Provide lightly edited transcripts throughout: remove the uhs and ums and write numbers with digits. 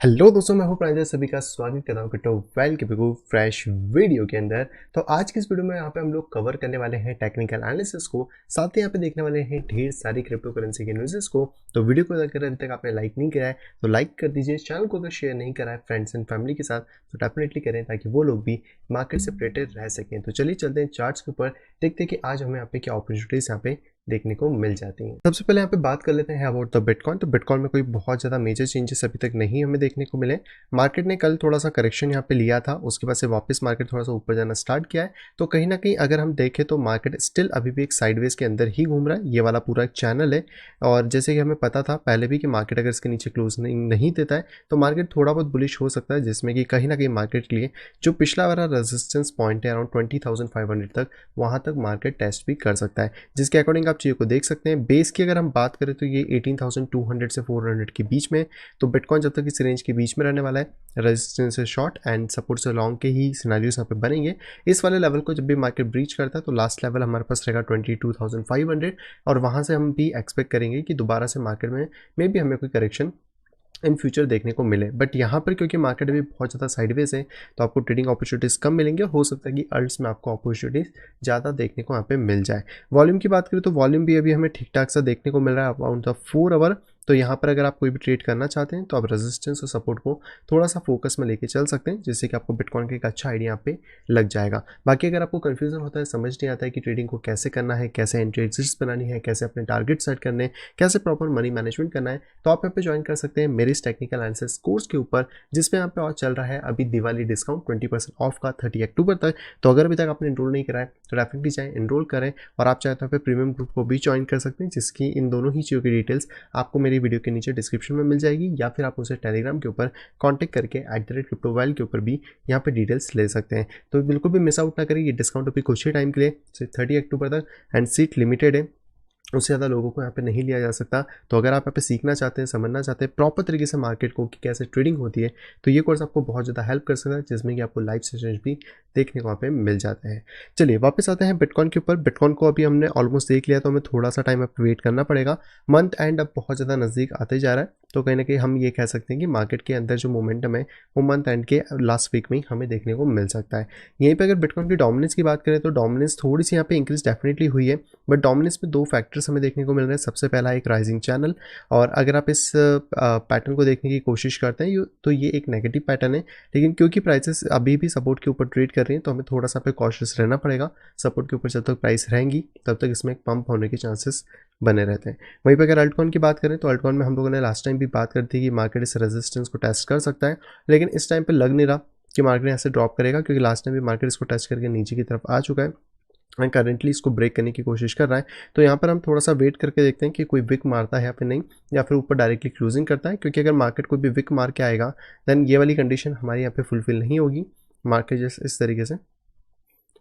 Hello दोस्तों, मैं हूं प्रांजल। सभी का स्वागत करता हूं क्रिप्टो वेल के बिल्कुल फ्रेश वीडियो के अंदर। तो आज की इस वीडियो में यहाँ पे हम लोग कवर करने वाले हैं टेक्निकल एनालिसिस को, साथ ही यहाँ पे देखने वाले हैं ढेर सारी क्रिप्टो करेंसी के न्यूज़ेस को। तो वीडियो को अगर अभी तक आपने लाइक नहीं किया है तो लाइक कर दीजिए। चैनल को अगर शेयर नहीं करा है फ्रेंड्स एंड फैमिली के साथ तो डेफिनेटली करें, ताकि वो लोग भी मार्केट से अपडेटेड रह सकें। तो चलिए चलते हैं चार्ट्स के ऊपर, देखते हैं कि आज हमें यहाँ पे क्या अपॉर्चुनिटीज यहाँ पे देखने को मिल जाती हैं। सबसे पहले यहाँ पे बात कर लेते हैं अबाउट द बिटकॉइन। तो बिटकॉइन में कोई बहुत ज़्यादा मेजर चेंजेस अभी तक नहीं हमें देखने को मिले। मार्केट ने कल थोड़ा सा करेक्शन यहाँ पे लिया था, उसके बाद से वापस मार्केट थोड़ा सा ऊपर जाना स्टार्ट किया है। तो कहीं ना कहीं अगर हम देखें तो मार्केट स्टिल अभी भी एक साइडवेज के अंदर ही घूम रहा है। ये वाला पूरा एक चैनल है, और जैसे कि हमें पता था पहले भी कि मार्केट अगर इसके नीचे क्लोज नहीं देता है तो मार्केट थोड़ा बहुत बुलिश हो सकता है, जिसमें कि कहीं ना कहीं मार्केट के लिए जो पिछला वाला रेजिस्टेंस पॉइंट है अराउंड 20,500 तक, वहाँ तक मार्केट टेस्ट भी कर सकता है, जिसके अकॉर्डिंग आप चीज़ों को देख सकते हैं। बेस की अगर हम बात करें तो ये 18,200 से 400 के बीच में। तो बिटकॉइन जब तक इस रेंज के बीच में रहने वाला है, रेजिस्टेंस से शॉर्ट एंड सपोर्ट से लॉन्ग के ही सिनेरियोस यहाँ पे बनेंगे। इस वाले लेवल को जब भी मार्केट ब्रीच करता है तो लास्ट लेवल हमारे पास रहेगा 22,500, और वहाँ से हम भी एक्सपेक्ट करेंगे कि दोबारा से मार्केट में भी हमें कोई करेक्शन इन फ्यूचर देखने को मिले। बट यहाँ पर क्योंकि मार्केट अभी बहुत ज़्यादा साइडवेज है तो आपको ट्रेडिंग अपॉर्चुनिटीज़ कम मिलेंगे, और हो सकता है कि अल्ट्स में आपको अपॉर्चुनिटीज़ ज़्यादा देखने को यहाँ पे मिल जाए। वॉल्यूम की बात करें तो वॉल्यूम भी अभी हमें ठीक ठाक सा देखने को मिल रहा है अराउंड द 4 आवर। तो यहाँ पर अगर आप कोई भी ट्रेड करना चाहते हैं तो आप रेजिस्टेंस और सपोर्ट को थोड़ा सा फोकस में लेके चल सकते हैं, जिससे कि आपको बिटकॉइन का एक अच्छा आइडिया यहाँ पे लग जाएगा। बाकी अगर आपको कन्फ्यूजन होता है, समझ नहीं आता है कि ट्रेडिंग को कैसे करना है, कैसे एंट्री एग्जिट्स बनानी है, कैसे अपने टारगेट सेट करने हैं, कैसे प्रॉपर मनी मैनेजमेंट करना है, तो आप यहाँ पे ज्वाइन कर सकते हैं मेरे इस टेक्निकल एनालिसिस कोर्स के ऊपर, जिसमें यहाँ पे और चल रहा है अभी दिवाली डिस्काउंट 20% ऑफ का 30 अक्टूबर तक। तो अगर अभी तक आपने इनरोल नहीं करा है तो डेफिनेटली जाएं, इनरोल करें, और आप चाहे तो यहाँ पे प्रीमियम ग्रुप को भी ज्वाइन कर सकते हैं, जिसकी इन दोनों ही चीज़ों की डिटेल्स आपको मेरी वीडियो के नीचे डिस्क्रिप्शन में मिल जाएगी, या फिर आप उसे टेलीग्राम के ऊपर कॉन्टैक्ट करके @cryptoval के ऊपर भी यहाँ पे डिटेल्स ले सकते हैं। तो बिल्कुल भी मिस आउट ना करें, ये डिस्काउंट अभी कुछ ही टाइम के लिए सिर्फ 30 अक्टूबर तक, एंड सीट लिमिटेड है, उससे ज़्यादा लोगों को यहाँ पे नहीं लिया जा सकता। तो अगर आप यहाँ पे सीखना चाहते हैं, समझना चाहते हैं प्रॉपर तरीके से मार्केट को कि कैसे ट्रेडिंग होती है, तो ये कोर्स आपको बहुत ज़्यादा हेल्प कर सकता है, जिसमें कि आपको लाइव सेशंस भी देखने को वहाँ पे मिल जाते हैं। चलिए वापस आते हैं बिटकॉइन के ऊपर। बिटकॉइन को अभी हमने ऑलमोस्ट देख लिया, तो हमें थोड़ा सा टाइम अब वेट करना पड़ेगा। मंथ एंड अब बहुत ज़्यादा नज़दीक आते जा रहा है, तो कहीं ना कहीं हम ये कह सकते हैं कि मार्केट के अंदर जो मोमेंटम है वो मंथ एंड के लास्ट वीक में ही हमें देखने को मिल सकता है। यहीं पर अगर बिटकॉइन की डोमिनेंस की बात करें तो डोमिनेंस थोड़ी सी यहाँ पे इंक्रीज डेफिनेटली हुई है, बट डोमिनेंस में दो फैक्टर्स हमें देखने को मिल रहे हैं। सबसे पहला एक राइजिंग चैनल, और अगर आप इस पैटर्न को देखने की कोशिश करते हैं तो ये एक नेगेटिव पैटर्न है, लेकिन क्योंकि प्राइसेस अभी भी सपोर्ट के ऊपर ट्रेड कर रही हैं तो हमें थोड़ा सा पे कॉशियस रहना पड़ेगा। सपोर्ट के ऊपर जब तक प्राइस रहेंगी तब तक इसमें एक पंप होने के चांसेस बने रहते हैं। वहीं पर अगर अल्टकॉइन की बात करें तो अल्टकॉइन में हम लोगों ने लास्ट टाइम भी बात करी थी कि मार्केट इस रेजिस्टेंस को टेस्ट कर सकता है, लेकिन इस टाइम पे लग नहीं रहा कि मार्केट ऐसे ड्रॉप करेगा, क्योंकि लास्ट टाइम भी मार्केट इसको टेस्ट करके नीचे की तरफ आ चुका है एंड करेंटली इसको ब्रेक करने की कोशिश कर रहा है। तो यहाँ पर हम थोड़ा सा वेट करके देखते हैं कि कोई विक मारता है या फिर नहीं, या फिर ऊपर डायरेक्टली क्लोजिंग करता है, क्योंकि अगर मार्केट कोई भी विक मार के आएगा देन ये वाली कंडीशन हमारी यहाँ पे फुलफिल नहीं होगी, मार्केट जैसे इस तरीके से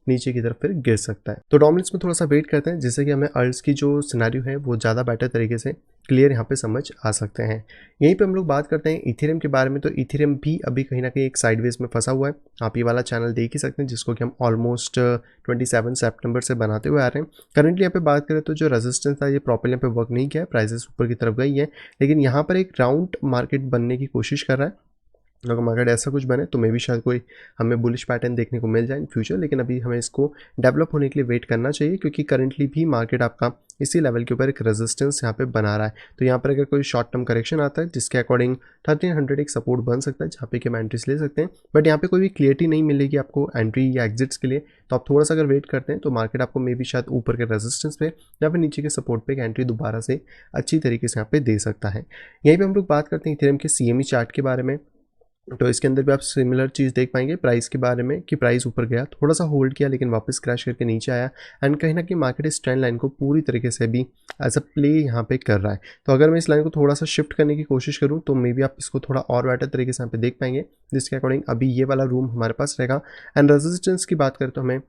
नीचे की तरफ फिर गिर सकता है। तो डोमिनेंस में थोड़ा सा वेट करते हैं, जिससे कि हमें अल्ट्स की जो सिनेरियो है वो ज़्यादा बेटर तरीके से क्लियर यहाँ पे समझ आ सकते हैं। यहीं पे हम लोग बात करते हैं इथेरियम के बारे में। तो इथेरियम भी अभी कहीं ना कहीं एक साइडवेज में फंसा हुआ है। आप ये वाला चैनल देख ही सकते हैं, जिसको कि हम ऑलमोस्ट 27 सितंबर से बनाते हुए आ रहे हैं। करंटली यहाँ पे बात करें तो जो रेजिस्टेंस था ये प्रॉपर्ली यहाँ पे वर्क नहीं किया है, प्राइसेस ऊपर की तरफ गई है, लेकिन यहाँ पर एक राउंड मार्केट बनने की कोशिश कर रहा है। अगर मार्केट ऐसा कुछ बने तो मे भी शायद कोई हमें बुलिश पैटर्न देखने को मिल जाए इन फ्यूचर, लेकिन अभी हमें इसको डेवलप होने के लिए वेट करना चाहिए, क्योंकि करंटली भी मार्केट आपका इसी लेवल के ऊपर एक रेजिस्टेंस यहाँ पे बना रहा है। तो यहाँ पर अगर कोई शॉर्ट टर्म करेक्शन आता है जिसके अकॉर्डिंग 1300 एक सपोर्ट बन सकता है, जहाँ पे कि हम एंट्रीज ले सकते हैं, बट यहाँ पे कोई भी क्लियरिटी नहीं मिलेगी आपको एंट्री या एग्जिट्स के लिए। तो आप थोड़ा सा अगर वेट करते हैं तो मार्केट आपको मे बी शायद ऊपर के रेजिस्टेंस पे या फिर नीचे के सपोर्ट पे एक एंट्री दोबारा से अच्छी तरीके से यहाँ पे दे सकता है। यहीं पर हम लोग बात करते हैं इथेरियम के CME चार्ट के बारे में। तो इसके अंदर भी आप सिमिलर चीज़ देख पाएंगे प्राइस के बारे में, कि प्राइस ऊपर गया, थोड़ा सा होल्ड किया, लेकिन वापस क्रैश करके नीचे आया, एंड कहीं ना कहीं मार्केट इस ट्रेंड लाइन को पूरी तरीके से भी एज अ प्ले यहाँ पे कर रहा है। तो अगर मैं इस लाइन को थोड़ा सा शिफ्ट करने की कोशिश करूँ तो मे बी आप इसको थोड़ा और बेटर तरीके से यहाँ पे देख पाएंगे, जिसके अकॉर्डिंग अभी ये वाला रूम हमारे पास रहेगा। एंड रेजिस्टेंस की बात करें तो हमें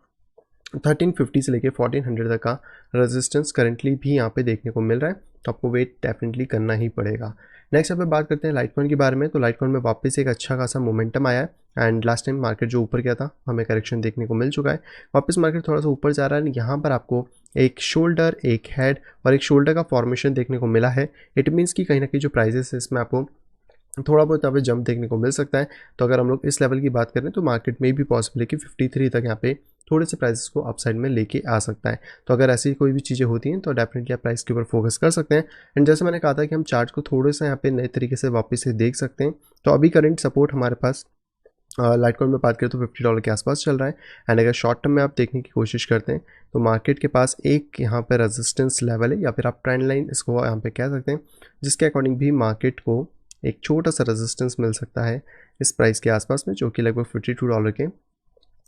1350 से लेके 1400 तक का रेजिस्टेंस करंटली भी यहाँ पे देखने को मिल रहा है, तो आपको वेट डेफिनेटली करना ही पड़ेगा। नेक्स्ट यहाँ पे बात करते हैं लाइटकॉइन के बारे में। तो लाइटकॉइन में वापस एक अच्छा खासा मोमेंटम आया है, एंड लास्ट टाइम मार्केट जो ऊपर गया था हमें करेक्शन देखने को मिल चुका है। वापस मार्केट थोड़ा सा ऊपर जा रहा है, यहाँ पर आपको एक शोल्डर, एक हेड और एक शोल्डर का फॉर्मेशन देखने को मिला है। इट मीन्स कि कहीं ना कहीं जो प्राइजेस है इसमें आपको थोड़ा बहुत यहाँ पे जंप देखने को मिल सकता है। तो अगर हम लोग इस लेवल की बात करें तो मार्केट में भी पॉसिबल है कि 53 तक यहाँ पे थोड़े से प्राइसेस को अपसाइड में लेके आ सकता है। तो अगर ऐसी कोई भी चीज़ें होती हैं तो डेफिनेटली आप प्राइस के ऊपर फोकस कर सकते हैं। एंड जैसे मैंने कहा था कि हम चार्ट को थोड़ा सा यहाँ पे नए तरीके से वापस से देख सकते हैं। तो अभी करंट सपोर्ट हमारे पास लाइटकॉइन में बात करें तो $50 के आसपास चल रहा है। एंड अगर शॉर्ट टर्म में आप देखने की कोशिश करते हैं तो मार्केट के पास एक यहाँ पर रेजिस्टेंस लेवल है, या फिर आप ट्रेंड लाइन इसको यहाँ पे कह सकते हैं, जिसके अकॉर्डिंग भी मार्केट को एक छोटा सा रेजिस्टेंस मिल सकता है इस प्राइस के आसपास में, जो कि लगभग $52 के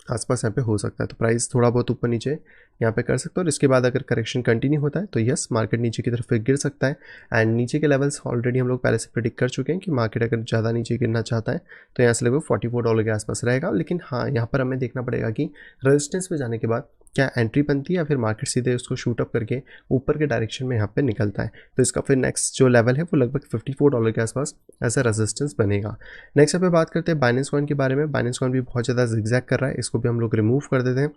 आसपास यहाँ पे हो सकता है। तो प्राइस थोड़ा बहुत ऊपर नीचे यहाँ पे कर सकता है, और इसके बाद अगर करेक्शन कंटिन्यू होता है तो यस, मार्केट नीचे की तरफ गिर सकता है। एंड नीचे के लेवल्स ऑलरेडी हम लोग पहले से प्रेडिक्ट कर चुके हैं कि मार्केट अगर ज़्यादा नीचे गिरना चाहता है तो यहाँ से लगभग $44 के आसपास रहेगा। लेकिन हाँ, यहाँ पर हमें देखना पड़ेगा कि रेजिस्टेंस पे जाने के बाद क्या एंट्री बनती है या फिर मार्केट सीधे उसको शूट अप करके ऊपर के डायरेक्शन में यहाँ पे निकलता है। तो इसका फिर नेक्स्ट जो लेवल है वो लगभग $54 के आसपास ऐसा रेजिस्टेंस बनेगा। नेक्स्ट यहाँ पे बात करते हैं बाइनेंस कॉइन के बारे में। बाइनेंस कॉइन भी बहुत ज़्यादा जिगजैग कर रहा है, इसको भी हम लोग रिमूव कर देते हैं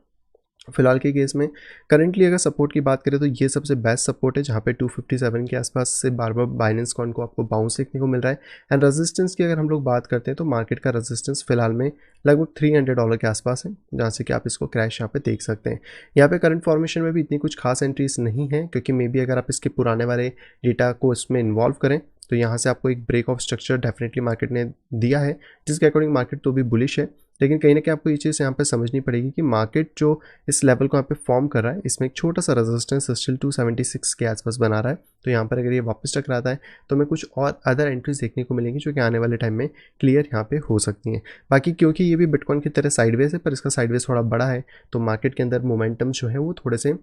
फिलहाल के केस में। करंटली अगर सपोर्ट की बात करें तो ये सबसे बेस्ट सपोर्ट है, जहाँ पे 257 के आसपास से बार बार बाइनेंस कॉइन को आपको बाउंस देखने को मिल रहा है। एंड रेजिस्टेंस की अगर हम लोग बात करते हैं तो मार्केट का रेजिस्टेंस फिलहाल में लगभग $300 के आसपास है, जहाँ से कि आप इसको क्रैश यहाँ पे देख सकते हैं। यहाँ पे करंट फॉर्मेशन में भी इतनी कुछ खास एंट्रीज नहीं है, क्योंकि मे बी अगर आप इसके पुराने वाले डेटा को इसमें इन्वॉल्व करें तो यहाँ से आपको एक break of structure definitely market ने दिया है, जिसके अकॉर्डिंग मार्केट तो भी बुलिश है। लेकिन कहीं ना कहीं आपको ये चीज़ यहाँ पे समझनी पड़ेगी कि मार्केट जो इस लेवल को यहाँ पे फॉर्म कर रहा है, इसमें एक छोटा सा रेजिस्टेंस स्टिल 276 के आसपास बना रहा है। तो यहाँ पर अगर ये वापस टकराता है तो हमें कुछ और अदर एंट्रीज देखने को मिलेंगी, जो कि आने वाले टाइम में क्लियर यहाँ पे हो सकती हैं। बाकी क्योंकि ये भी बिटकॉइन की तरह साइडवेज है, पर इसका साइडवेज थोड़ा बड़ा है, तो मार्केट के अंदर मोमेंटम जो है वो थोड़े से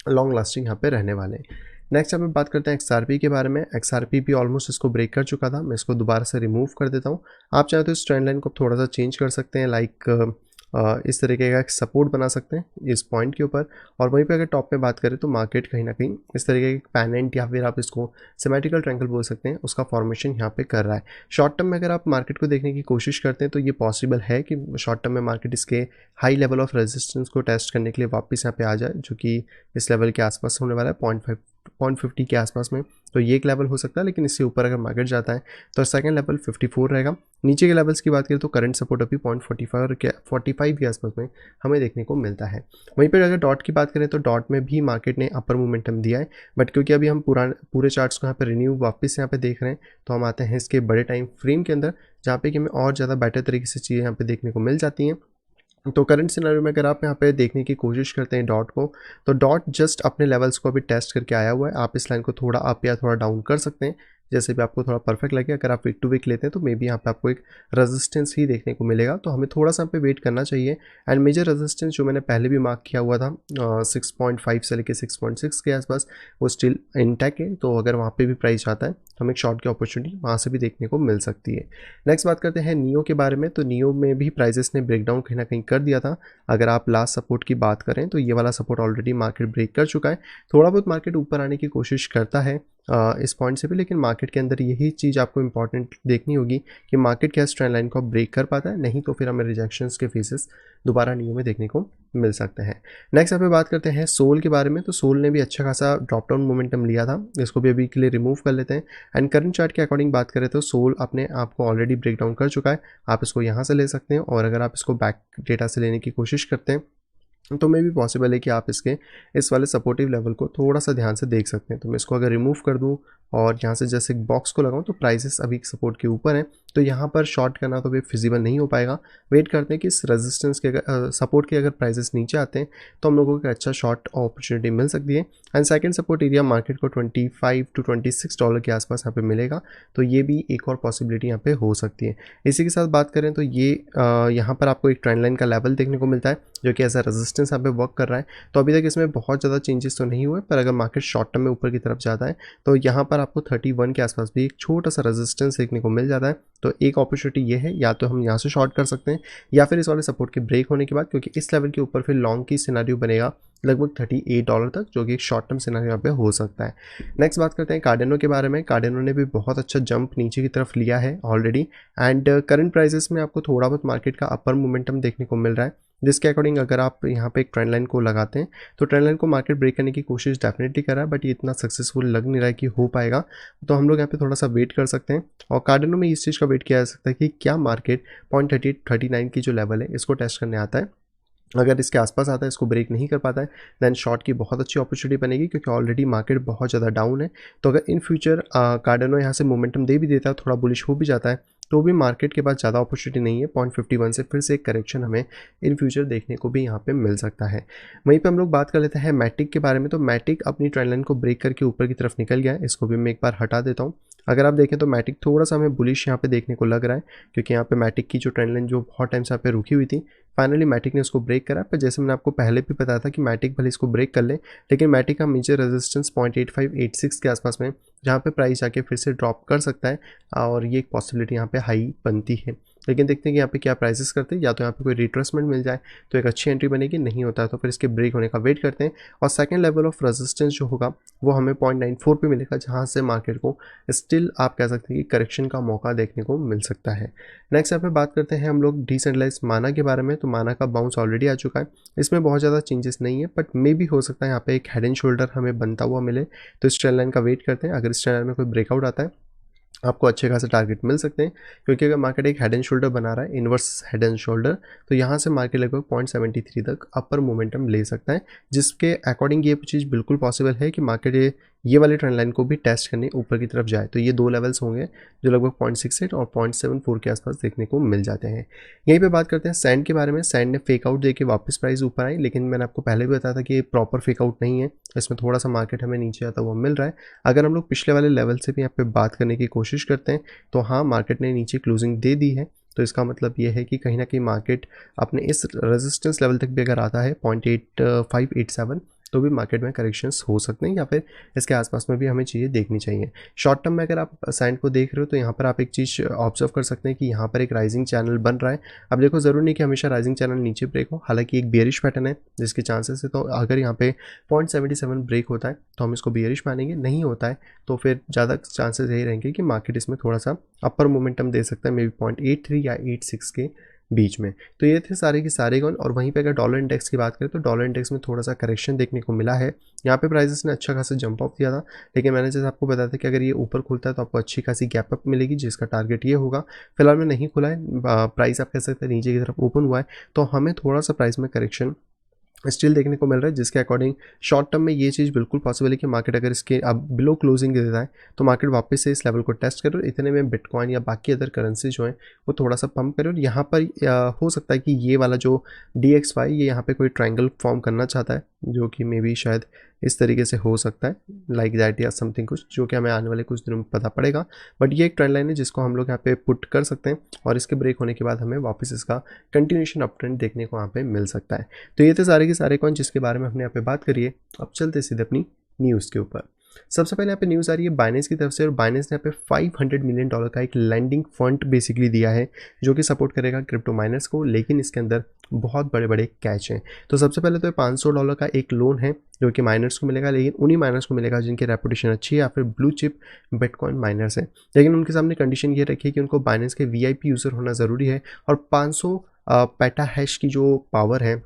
लॉन्ग लास्टिंग यहाँ पे रहने वाले हैं। नेक्स्ट यहाँ पे बात करते हैं XRP के बारे में। XRP भी ऑलमोस्ट इसको ब्रेक कर चुका था, मैं इसको दोबारा से रिमूव कर देता हूँ। आप चाहे तो इस ट्रेंड लाइन को थोड़ा सा चेंज कर सकते हैं, लाइक इस तरीके का एक सपोर्ट बना सकते हैं इस पॉइंट के ऊपर। और वहीं पे अगर टॉप पे बात करें तो मार्केट कहीं ना कहीं इस तरीके के पैनेंट, या फिर आप इसको सिमेट्रिकल ट्रायंगल बोल सकते हैं, उसका फॉर्मेशन यहाँ पे कर रहा है। शॉर्ट टर्म में अगर आप मार्केट को देखने की कोशिश करते हैं तो ये पॉसिबल है कि शॉर्ट टर्म में मार्केट इसके हाई लेवल ऑफ रेजिस्टेंस को टेस्ट करने के लिए वापस यहाँ पे आ जाए, जो कि इस लेवल के आसपास होने वाला है 0.50 के आसपास में। तो ये एक लेवल हो सकता है, लेकिन इससे ऊपर अगर मार्केट जाता है तो सेकंड लेवल 54 रहेगा। नीचे के लेवल्स की बात करें तो करंट सपोर्ट अभी 0.45 के आसपास में हमें देखने को मिलता है। वहीं पर अगर डॉट की बात करें तो डॉट में भी मार्केट ने अपर मोमेंटम दिया है, बट क्योंकि अभी हम पूरे चार्ट्स को यहाँ पे रिन्यू वापस यहाँ पे देख रहे हैं, तो हम आते हैं इसके बड़े टाइम फ्रेम के अंदर, जहाँ पे कि हमें और ज़्यादा बेटर तरीके से चीज़ें यहाँ पे देखने को मिल जाती हैं। तो करंट सिनेरियो में अगर आप यहाँ पे देखने की कोशिश करते हैं डॉट को, तो डॉट जस्ट अपने लेवल्स को अभी टेस्ट करके आया हुआ है। आप इस लाइन को थोड़ा अप या थोड़ा डाउन कर सकते हैं, जैसे भी आपको थोड़ा परफेक्ट लगे। अगर आप वीक टू वीक लेते हैं तो मे बी यहाँ पे आपको एक रेजिस्टेंस ही देखने को मिलेगा, तो हमें थोड़ा सा यहाँ पे वेट करना चाहिए। एंड मेजर रेजिस्टेंस जो मैंने पहले भी मार्क किया हुआ था 6.5 से लेकर 6.6 के आसपास, वो स्टिल इंटैक्ट है। तो अगर वहाँ पे भी प्राइस आता है तो हमें एक शॉर्ट की अपॉर्चुनिटी वहाँ से भी देखने को मिल सकती है। नेक्स्ट बात करते हैं नियो के बारे में। तो नियो में भी प्राइजेस ने ब्रेकडाउन कहीं ना कहीं कर दिया था। अगर आप लास्ट सपोर्ट की बात करें तो ये वाला सपोर्ट ऑलरेडी मार्केट ब्रेक कर चुका है। थोड़ा बहुत मार्केट ऊपर आने की कोशिश करता है इस पॉइंट से भी, लेकिन मार्केट के अंदर यही चीज़ आपको इंपॉर्टेंट देखनी होगी कि मार्केट क्या इस ट्रेंड लाइन को ब्रेक कर पाता है, नहीं तो फिर हमें रिजेक्शंस के फेसेस दोबारा नियो में देखने को मिल सकते हैं। नेक्स्ट यहाँ पे बात करते हैं सोल के बारे में। तो सोल ने भी अच्छा खासा ड्रॉप डाउन मोमेंटम लिया था, इसको भी अभी के लिए रिमूव कर लेते हैं। एंड करंट चार्ट के अकॉर्डिंग बात करें तो सोल अपने आप को ऑलरेडी ब्रेक डाउन कर चुका है। आप इसको यहाँ से ले सकते हैं, और अगर आप इसको बैक डेटा से लेने की कोशिश करते हैं तो मे भी पॉसिबल है कि आप इसके इस वाले सपोर्टिव लेवल को थोड़ा सा ध्यान से देख सकते हैं। तो मैं इसको अगर रिमूव कर दूं और यहाँ से जैसे एक बॉक्स को लगाऊं तो प्राइसेस अभी सपोर्ट के ऊपर हैं, तो यहाँ पर शॉर्ट करना तो भी फिजिबल नहीं हो पाएगा। वेट करते हैं कि इस रेजिस्टेंस के सपोर्ट के अगर प्राइसेस नीचे आते हैं तो हम लोगों को एक अच्छा शॉर्ट अपॉर्चुनिटी मिल सकती है। And second support area market को $25 to $26 के आसपास यहाँ पे मिलेगा, तो ये भी एक और पॉसिबिलिटी यहाँ पे हो सकती है। इसी के साथ बात करें तो ये यहाँ पर आपको एक ट्रेंड लाइन का लेवल देखने को मिलता है, जो कि ऐसा रेजिस्टेंस यहाँ पे वर्क कर रहा है। तो अभी तक इसमें बहुत ज़्यादा चेंजेस तो नहीं हुए, पर अगर मार्केट शॉर्ट टर्म में ऊपर की तरफ जाता है तो यहाँ पर आपको 31 के आसपास भी एक छोटा सा रेजिस्टेंस देखने को मिल जाता है। तो एक अपॉर्चुनिटी ये है, या तो हम यहाँ से शॉर्ट कर सकते हैं, या फिर इस वाले सपोर्ट के ब्रेक होने के बाद, क्योंकि इस लेवल के ऊपर फिर लॉन्ग की सिनेरियो बनेगा लगभग $38 तक, जो कि एक शॉर्ट टर्म सिनेरियो यहाँ पे हो सकता है। नेक्स्ट बात करते हैं कार्डेनो के बारे में। कार्डेनो ने भी बहुत अच्छा जंप नीचे की तरफ लिया है ऑलरेडी, एंड करंट प्राइसेस में आपको थोड़ा बहुत मार्केट का अपर मोमेंटम देखने को मिल रहा है। जिसके अकॉर्डिंग अगर आप यहाँ पे एक ट्रेंड लाइन को लगाते हैं तो ट्रेंड लाइन को मार्केट ब्रेक करने की कोशिश डेफिनेटली कर रहा है, बट ये इतना सक्सेसफुल लग नहीं रहा है कि हो पाएगा। तो हम लोग यहाँ पे थोड़ा सा वेट कर सकते हैं, और कार्डिनो में इस चीज़ का वेट किया जा सकता है कि क्या मार्केट 0.3839 की जो लेवल है इसको टेस्ट करने आता है। अगर इसके आसपास आता है, इसको ब्रेक नहीं कर पाता है, देन शॉर्ट की बहुत अच्छी अपॉर्चुनिटी बनेगी, क्योंकि ऑलरेडी मार्केट बहुत ज़्यादा डाउन है। तो अगर इन फ्यूचर कार्डिनो यहाँ से मोमेंटम दे भी देता है, थोड़ा बुलिश हो भी जाता है, तो भी मार्केट के पास ज़्यादा अपॉर्चुनिटी नहीं है। 0.51 से फिर से एक करेक्शन हमें इन फ्यूचर देखने को भी यहाँ पे मिल सकता है। वहीं पे हम लोग बात कर लेते हैं मैटिक के बारे में। तो मैटिक अपनी ट्रेंड लाइन को ब्रेक करके ऊपर की तरफ निकल गया है, इसको भी मैं एक बार हटा देता हूँ। अगर आप देखें तो मैटिक थोड़ा सा हमें बुलिश यहाँ पे देखने को लग रहा है, क्योंकि यहाँ पे मैटिक की जो ट्रेंड लाइन जो बहुत टाइम से यहाँ पे रुकी हुई थी, फाइनली मैटिक ने उसको ब्रेक करा। पर जैसे मैंने आपको पहले भी बताया था कि मैटिक भले इसको ब्रेक कर ले, लेकिन मैटिक का मेजर रेजिस्टेंस 0.8586 के आसपास में, जहाँ पे प्राइस जाके फिर से ड्रॉप कर सकता है, और ये एक पॉसिबिलिटी यहाँ पे हाई बनती है। लेकिन देखते हैं कि यहाँ पे क्या प्राइसेस करते हैं। या तो यहाँ पे कोई रिट्रेसमेंट मिल जाए तो एक अच्छी एंट्री बनेगी, नहीं होता है तो फिर इसके ब्रेक होने का वेट करते हैं। और सेकंड लेवल ऑफ रेजिस्टेंस जो होगा वो हमें 0.94 पे मिलेगा, जहाँ से मार्केट को स्टिल आप कह सकते हैं कि करेक्शन का मौका देखने को मिल सकता है। नेक्स्ट यहाँ पे बात करते हैं हम लोग डिसेंट्रलाइज्ड माना के बारे में। तो माना का बाउंस ऑलरेडी आ चुका है, इसमें बहुत ज़्यादा चेंजेस नहीं है, बट मे भी हो सकता है यहाँ पे एक हेड एंड शोल्डर हमें बनता हुआ मिले। तो इस ट्रेंड लाइन का वेट करते हैं। अगर इस ट्रेंड लाइन में कोई ब्रेकआउट आता है, आपको अच्छे खासे टारगेट मिल सकते हैं, क्योंकि अगर मार्केट एक हेड एंड शोल्डर बना रहा है, इन्वर्स हेड एंड शोल्डर, तो यहाँ से मार्केट लगभग 0.73 तक अपर मोमेंटम ले सकता है, जिसके अकॉर्डिंग ये चीज़ बिल्कुल पॉसिबल है कि मार्केट ये वाले ट्रेंड लाइन को भी टेस्ट करने ऊपर की तरफ जाए। तो ये दो लेवल्स होंगे जो लगभग 0.68 और 0.74 के आसपास देखने को मिल जाते हैं। यहीं पे बात करते हैं सैंड के बारे में। सैंड ने फेक आउट देके वापस प्राइस ऊपर आई, लेकिन मैंने आपको पहले भी बताया था कि ये प्रॉपर फेक आउट नहीं है, इसमें थोड़ा सा मार्केट हमें नीचे आता हुआ मिल रहा है। अगर हम लोग पिछले वाले लेवल से भी यहाँ पे बात करने की कोशिश करते हैं, तो हाँ, मार्केट ने नीचे क्लोजिंग दे दी है। तो इसका मतलब ये है कि कहीं ना कहीं मार्केट अपने इस रेजिस्टेंस लेवल तक भी अगर आता है 0.8587, तो भी मार्केट में करेक्शंस हो सकते हैं, या फिर इसके आसपास में भी हमें चीज़ें देखनी चाहिए। शॉर्ट टर्म में अगर आप सैंड को देख रहे हो, तो यहाँ पर आप एक चीज़ ऑब्जर्व कर सकते हैं कि यहाँ पर एक राइजिंग चैनल बन रहा है। अब देखो, ज़रूरी नहीं कि हमेशा राइजिंग चैनल नीचे ब्रेक हो, हालांकि एक बेयरिश पैटर्न है जिसके चांसेस है। तो अगर यहाँ पे 0.77 ब्रेक होता है तो हम इसको बेयरिश मानेंगे, नहीं होता है तो फिर ज़्यादा चांसेस यही रहेंगे कि मार्केट इसमें थोड़ा सा अपर मोमेंटम दे सकता है, मे बी 0.83 या 86 के बीच में। तो ये थे सारे के सारे गन। और वहीं पे अगर डॉलर इंडेक्स की बात करें, तो डॉलर इंडेक्स में थोड़ा सा करेक्शन देखने को मिला है। यहाँ पे प्राइसेस ने अच्छा खासा जंप ऑफ दिया था, लेकिन मैंने जैसे आपको बताया था कि अगर ये ऊपर खुलता है तो आपको अच्छी खासी गैप अप मिलेगी, जिसका टारगेट ये होगा। फिलहाल में नहीं खुला है, प्राइस आप कह सकते हैं नीचे की तरफ ओपन हुआ है, तो हमें थोड़ा सा प्राइस में करेक्शन स्टिल देखने को मिल रहा है, जिसके अकॉर्डिंग शॉर्ट टर्म में ये चीज़ बिल्कुल पॉसिबल है कि मार्केट अगर इसके अब बिलो क्लोजिंग देता है, तो मार्केट वापस से इस लेवल को टेस्ट करे और इतने में बिटकॉइन या बाकी अदर करेंसी जो है वो थोड़ा सा पंप करे। और यहाँ पर हो सकता है कि ये वाला जो DXY ये यहाँ पे कोई ट्रायंगल फॉर्म करना चाहता है, जो कि मे बी शायद इस तरीके से हो सकता है, लाइक दैट या समथिंग कुछ, जो कि हमें आने वाले कुछ दिनों में पता पड़ेगा। बट ये एक ट्रेंड लाइन है जिसको हम लोग यहाँ पे पुट कर सकते हैं, और इसके ब्रेक होने के बाद हमें वापस इसका कंटिन्यूशन अप ट्रेंड देखने को यहाँ पे मिल सकता है। तो ये थे सारे के सारे कॉइन जिसके बारे में हमने यहाँ पे बात करी है। अब चलते सीधे अपनी न्यूज़ के ऊपर। सबसे पहले यहाँ पे न्यूज़ आ रही है बाइनेंस की तरफ से, और बाइनेंस ने यहाँ पे $500 मिलियन का एक लैंडिंग फंड बेसिकली दिया है, जो कि सपोर्ट करेगा क्रिप्टो माइनर्स को, लेकिन इसके अंदर बहुत बड़े बड़े कैच हैं। तो सबसे पहले तो $500 का एक लोन है जो कि माइनर्स को मिलेगा, लेकिन उन्हीं माइनर्स को मिलेगा जिनकी रेपुटेशन अच्छी है या फिर ब्लू चिप बिटकॉइन माइनर्स है। लेकिन उनके सामने कंडीशन ये रखी है कि उनको बाइनेंस के VIP यूज़र होना ज़रूरी है, और 500 पेटा हैश की जो पावर है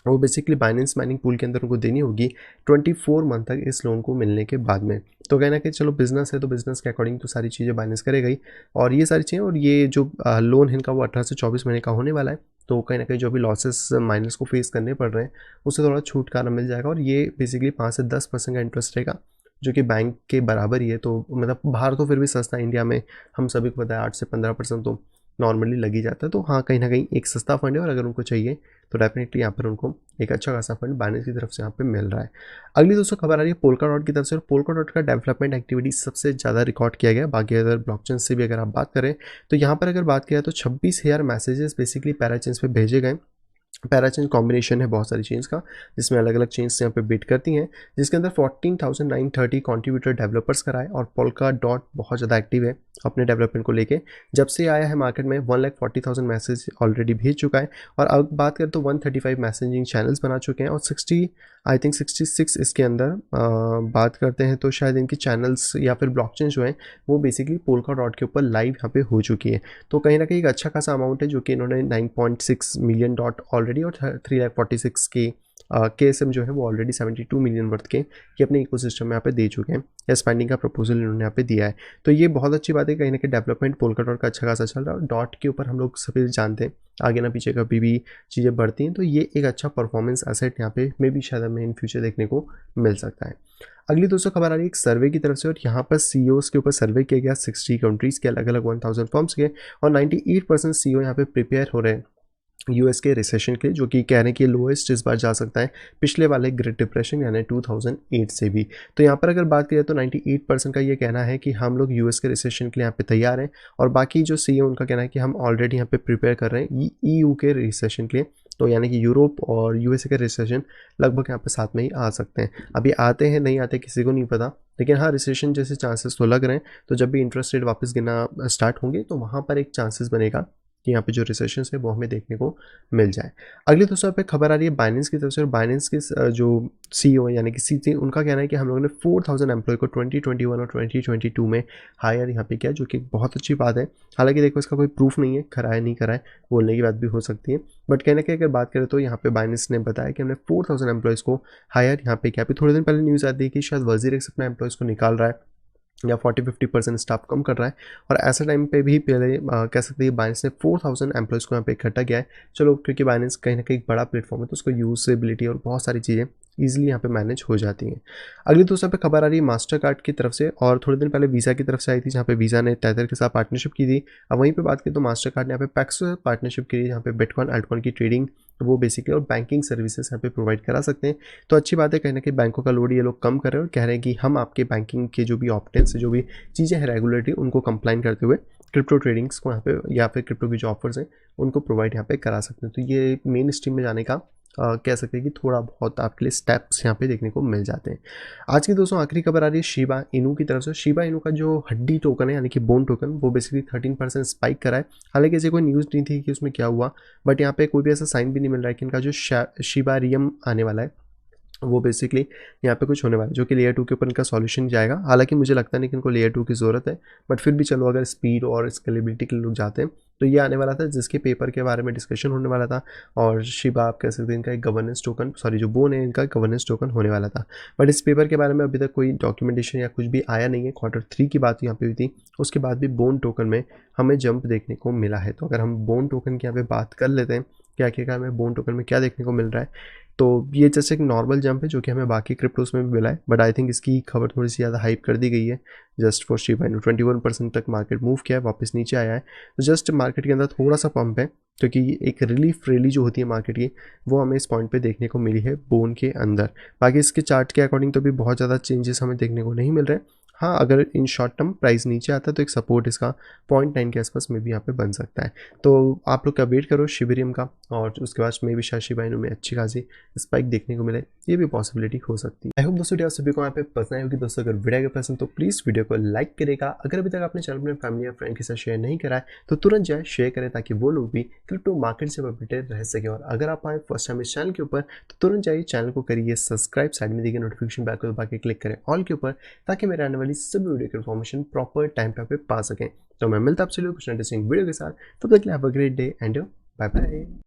वो बेसिकली बाइनेंस माइनिंग पूल के अंदर उनको देनी होगी 24 मंथ तक इस लोन को मिलने के बाद में। तो कहना कि चलो बिजनेस है तो बिजनेस के अकॉर्डिंग तो सारी चीज़ें बाइनेंस करेगा ही, और ये सारी चीज़ें, और ये जो लोन है इनका वो 18 से 24 महीने का होने वाला है। तो कहीं ना कहीं जो भी लॉसेस माइनर्स को फेस करने पड़ रहे हैं उससे थोड़ा छुटकारा मिल जाएगा, और ये बेसिकली 5 से 10% का इंटरेस्ट रहेगा, जो कि बैंक के बराबर ही है। तो मतलब बाहर तो फिर भी सस्ता, इंडिया में हम सभी को पता है 8 से 15% तो नॉर्मली लग ही जाता है। तो हाँ, कहीं ना कहीं एक सस्ता फंड है, और अगर उनको चाहिए तो डेफिनेटली यहाँ पर उनको एक अच्छा खासा फंड बाइनेंस की तरफ से यहाँ पे मिल रहा है। अगली दोस्तों खबर आ रही है पोल्का डॉट की तरफ से, और पोल्का डॉट का डेवलपमेंट एक्टिविटी सबसे ज़्यादा रिकॉर्ड किया गया। बाकी अगर ब्लॉकचेन से भी अगर आप बात करें, तो यहाँ पर अगर बात किया तो 26,000 मैसेजेस बेसिकली पैराचेन्स पे भेजे गए। पैराचेन कॉम्बिनेशन है बहुत सारी चेन्स का, जिसमें अलग अलग चेन्स यहाँ पे बिट करती हैं, जिसके अंदर 14,930 कॉन्ट्रीब्यूटर डेवलपर्स कराए, और पोल्का डॉट बहुत ज़्यादा एक्टिव है अपने डेवलपमेंट को लेके। जब से आया है मार्केट में 1,40,000 मैसेज ऑलरेडी भेज चुका है, और अब बात करें तो 135 मैसेजिंग चैनल्स बना चुके हैं, और 60 आई थिंक 66 इसके अंदर बात करते हैं तो शायद इनकी चैनल्स या फिर ब्लॉकचेन जो है वो बेसिकली पोलका डॉट के ऊपर लाइव यहाँ पे हो चुकी है। तो कहीं ना कहीं एक अच्छा खासा अमाउंट है जो कि इन्होंने 9.6 मिलियन डॉट ऑलरेडी और 346 के KSM जो है वो ऑलरेडी 72 मिलियन वर्थ के ये अपने इकोसिस्टम में यहाँ पे दे चुके हैं, या स्पेंडिंग का प्रपोजल इन्होंने यहाँ पे दिया है। तो ये बहुत अच्छी बात है, कहीं ना कहीं डेवलपमेंट पोलका डॉट का अच्छा खासा चल रहा है। डॉट के ऊपर हम लोग सभी जानते हैं आगे ना पीछे कभी भी चीज़ें बढ़ती हैं, तो ये एक अच्छा परफॉर्मेंस एसेट यहाँ पे मे भी शायद हमें इन फ्यूचर देखने को मिल सकता है। अगली दोस्तों खबर आ रही है एक सर्वे की तरफ से, और यहाँ पर CEOs के ऊपर सर्वे किया गया 60 कंट्रीज़ के अलग अलग 1000 फर्म्स के, और 98% CEO यहाँ पे प्रिपेयर हो रहे हैं US के रिसेशन के लिए, जो कि कह रहे हैं कि लोएस्ट इस बार जा सकता है पिछले वाले ग्रेट डिप्रेशन यानी 2008 से भी। तो यहाँ पर अगर बात करें तो 98% का ये कहना है कि हम लोग US के रिसेशन के लिए यहाँ पे तैयार हैं, और बाकी जो CEO उनका कहना है कि हम ऑलरेडी यहाँ पे प्रिपेयर कर रहे हैं EU के रिसेशन के लिए। तो यानी कि यूरोप और USA के रिसेशन लगभग यहाँ पे साथ में ही आ सकते हैं। अभी आते हैं नहीं आते किसी को नहीं पता, लेकिन हाँ रिसेशन जैसे चांसेस तो लग रहे हैं। तो जब भी इंटरेस्ट रेट वापस गिरना स्टार्ट होंगे तो वहाँ पर एक चांसेस बनेगा कि यहाँ पे जो रिसेशन है वो हमें देखने को मिल जाए। अगली दोस्तों पे खबर आ रही है बाइनेंस की तरफ से, और बाइनेंस के जो CEO यानी कि CT उनका कहना है कि हम लोगों ने 4000 एम्प्लॉय को 2021 और 2022 में हायर यहाँ पे किया, जो कि बहुत अच्छी बात है। हालांकि देखो इसका कोई प्रूफ नहीं है, कराए नहीं कराए बोलने की बात भी हो सकती है, बट कहने की अगर बात करें तो यहाँ पे बाइनेंस ने बताया कि हमने 4000 एम्प्लॉयज़ को हायर यहाँ पे किया। अभी थोड़े दिन पहले न्यूज़ आती है कि शायद वजीर अपने एम्प्लॉयज़ को निकाल रहा है या 40-50% स्टाफ कम कर रहा है, और ऐसे टाइम पे भी पहले कह सकते हैं बाइनेंस ने 4000 एम्प्लॉयज़ को यहाँ पे इकट्ठा किया है। चलो क्योंकि बाइनेंस कहीं ना कहीं एक बड़ा प्लेटफॉर्म है तो उसको यूजेबिलिटी और बहुत सारी चीज़ें ईजिली यहाँ पे मैनेज हो जाती हैं। अगली दोस्तों पे खबर आ रही है मास्टर कार्ड की तरफ से, और थोड़े दिन पहले वीज़ा की तरफ से आई थी, जहाँ पे वीज़ा ने टेथर के साथ पार्टनरशिप की थी। अब वहीं पे बात करें तो मास्टर कार्ड ने यहाँ पे पैक्स पार्टनरशिप की, जहाँ पे बिटकॉइन अल्टकॉइन की ट्रेडिंग वो बेसिकली और बैंकिंग सर्विसेज यहाँ पे प्रोवाइड करा सकते हैं। तो अच्छी बात है, कहीं ना कहीं बैंकों का लोड ये लोग कम कर रहे हैं और कह रहे हैं कि हम आपके बैंकिंग के जो भी ऑप्टेंस जो भी चीज़ें हैं रेगुलेटरी उनको कंप्लाइन करते हुए क्रिप्टो ट्रेडिंग्स को यहाँ पे या फिर क्रिप्टो की जो ऑफर्स हैं उनको प्रोवाइड यहाँ पे करा सकते हैं। तो ये मेन स्ट्रीम में जाने का कह सकते हैं कि थोड़ा बहुत आपके लिए स्टेप्स यहाँ पे देखने को मिल जाते हैं। आज की दोस्तों आखिरी खबर आ रही है शिबा इनू की तरफ से। शिबा इनू का जो हड्डी टोकन है यानी कि बोन टोकन वो बेसिकली 13% स्पाइक करा है। हालांकि ऐसे कोई न्यूज़ नहीं थी कि उसमें क्या हुआ, बट यहाँ पे कोई भी ऐसा साइन भी नहीं मिल रहा है कि इनका जो शिबा रियम आने वाला है वो बेसिकली यहाँ पे कुछ होने वाला है, जो कि लेयर 2 के ऊपर इनका सॉल्यूशन जाएगा। हालांकि मुझे लगता नहीं कि इनको लेयर 2 की ज़रूरत है, बट फिर भी चलो अगर स्पीड और स्केलेबिलिटी के लिए लोग जाते हैं तो ये आने वाला था, जिसके पेपर के बारे में डिस्कशन होने वाला था। और शिबा आप कह सकते हैं इनका एक गवर्नेंस टोकन, सॉरी जो बोन है इनका गवर्नेंस टोकन होने वाला था, बट इस पेपर के बारे में अभी तक कोई डॉक्यूमेंटेशन या कुछ भी आया नहीं है। Q3 की बात यहाँ पे हुई थी, उसके बाद भी बोन टोकन में हमें जंप देखने को मिला है। तो अगर हम बोन टोकन की यहाँ पे बात कर लेते हैं कि आखिरकार हमें बोन टोकन में क्या देखने को मिल रहा है, तो ये जैसे एक नॉर्मल जंप है जो कि हमें बाकी क्रिप्टोस में भी मिला है, बट आई थिंक इसकी खबर थोड़ी सी ज़्यादा हाइप कर दी गई है। जस्ट फॉर शिबा इनू 21% तक मार्केट मूव किया है, वापस नीचे आया है। तो जस्ट मार्केट के अंदर थोड़ा सा पंप है, क्योंकि एक रिलीफ रैली जो होती है मार्केट की वो हमें इस पॉइंट पे देखने को मिली है बोन के अंदर। बाकी इसके चार्ट के अकॉर्डिंग तो भी बहुत ज़्यादा चेंजेस हमें देखने को नहीं मिल रहे। हाँ अगर इन शॉर्ट टर्म प्राइस नीचे आता है तो एक सपोर्ट इसका 0.9 के आसपास में भी यहाँ पे बन सकता है। तो आप लोग का वेट करो शिबेरियम का, और उसके बाद में भी शायद शिबा इनू में अच्छी खासी स्पाइक देखने को मिले, ये भी पॉसिबिलिटी हो सकती है। आई होप दोस्तों आप सभी को यहाँ पे पसंद आई होगी। दोस्तों अगर वीडियो के पसंद तो प्लीज़ वीडियो को लाइक करेगा। अगर अभी तक आपने चैनल अपने फैमिली या फ्रेंड के साथ शेयर नहीं करा है तो तुरंत जाए शेयर करें, ताकि वो लोग भी क्रिप्टो मार्केट से अपडेटेड रह सके। और अगर आप आए फर्स्ट टाइम इस चैनल के ऊपर तो तुरंत जाइए चैनल को करिए सब्सक्राइब, साइड में देखिए नोटिफिकेशन बैल को दबा के क्लिक करें ऑल के ऊपर, ताकि मेरे आने वाली सभी वीडियो की इन्फॉर्मेशन प्रॉपर टाइम पे पा सकें। तो मैं मिलता आपसे कुछ इंटरेस्टिंग वीडियो के साथ, तब तक के लिए have a great day and bye bye.